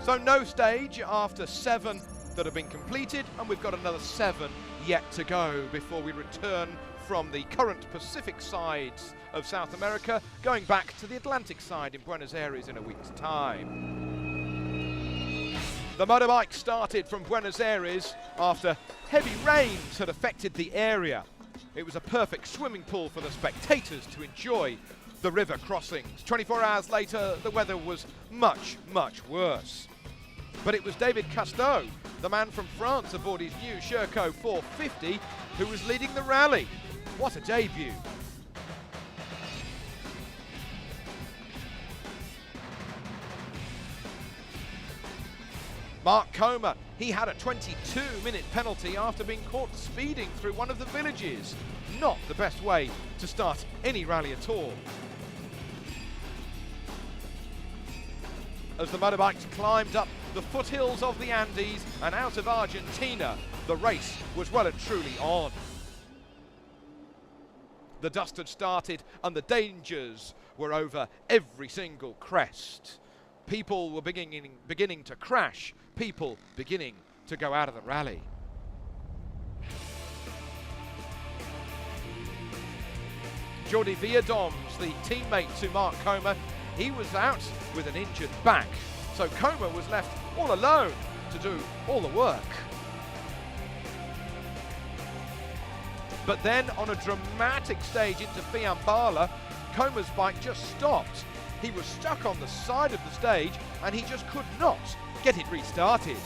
So no stage after 7 that have been completed, and we've got another 7 yet to go before we return from the current Pacific sides of South America, going back to the Atlantic side in Buenos Aires in a week's time. The motorbike started from Buenos Aires after heavy rains had affected the area. It was a perfect swimming pool for the spectators to enjoy the river crossings. 24 hours later, the weather was much, much worse. But it was David Casteau, the man from France aboard his new Sherco 450, who was leading the rally. What a debut. Mark Comer, he had a 22-minute penalty after being caught speeding through one of the villages. Not the best way to start any rally at all. As the motorbikes climbed up the foothills of the Andes and out of Argentina, the race was well and truly on. The dust had started and the dangers were over every single crest. People were beginning to crash, people beginning to go out of the rally. Jordi Villadoms, the teammate to Mark Comer, he was out with an injured back, so Comer was left all alone to do all the work. But then on a dramatic stage into Fiambala, Comer's bike just stopped. He was stuck on the side of the stage and he just could not get it restarted.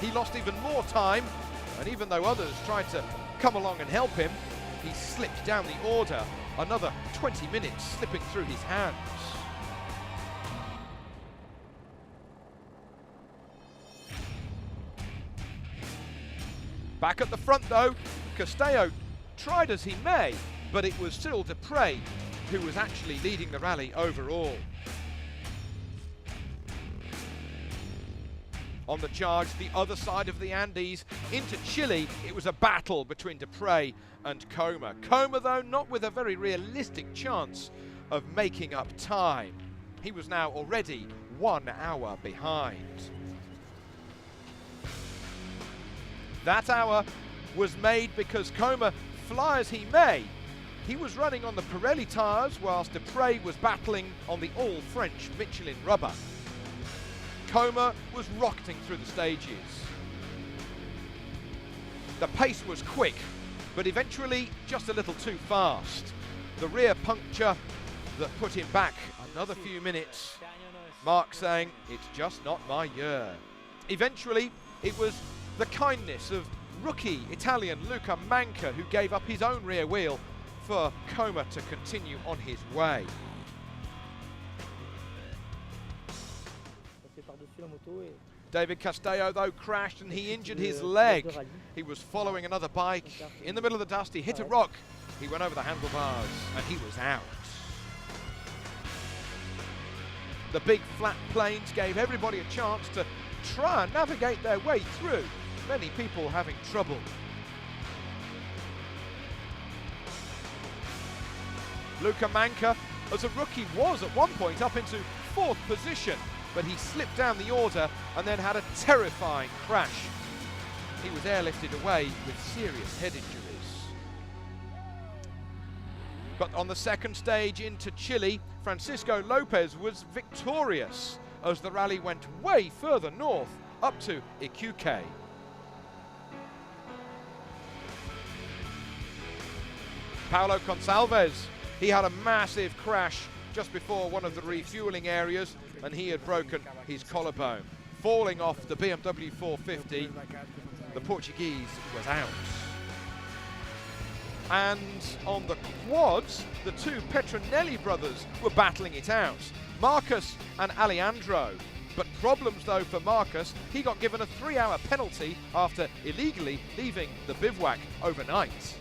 He lost even more time, and even though others tried to come along and help him, he slipped down the order, another 20 minutes slipping through his hands. Back at the front though, Castello tried as he may, but it was still Dupre who was actually leading the rally overall. On the charge, the other side of the Andes, into Chile, it was a battle between Dupre and Comer. Comer, though, not with a very realistic chance of making up time. He was now already 1 hour behind. That hour was made because Comer, fly as he may, he was running on the Pirelli tyres whilst Dupre was battling on the all-French Michelin rubber. Comer was rocketing through the stages. The pace was quick, but eventually just a little too fast. The rear puncture that put him back another few minutes. Mark saying, it's just not my year. Eventually, it was the kindness of rookie Italian Luca Manca who gave up his own rear wheel for Comer to continue on his way. David Castello, though, crashed and he injured his leg. He was following another bike. In the middle of the dust, he hit a rock. He went over the handlebars and he was out. The big flat plains gave everybody a chance to try and navigate their way through. Many people having trouble. Luca Manca, as a rookie, was at one point up into 4th position, but he slipped down the order and then had a terrifying crash. He was airlifted away with serious head injuries. But on the second stage into Chile, Francisco Lopez was victorious as the rally went way further north, up to Iquique. Paulo Gonçalves, he had a massive crash just before one of the refueling areas and he had broken his collarbone. Falling off the BMW 450, the Portuguese was out. And on the quads, the two Petronelli brothers were battling it out, Marcus and Alejandro. But problems though for Marcus, he got given a 3-hour penalty after illegally leaving the bivouac overnight.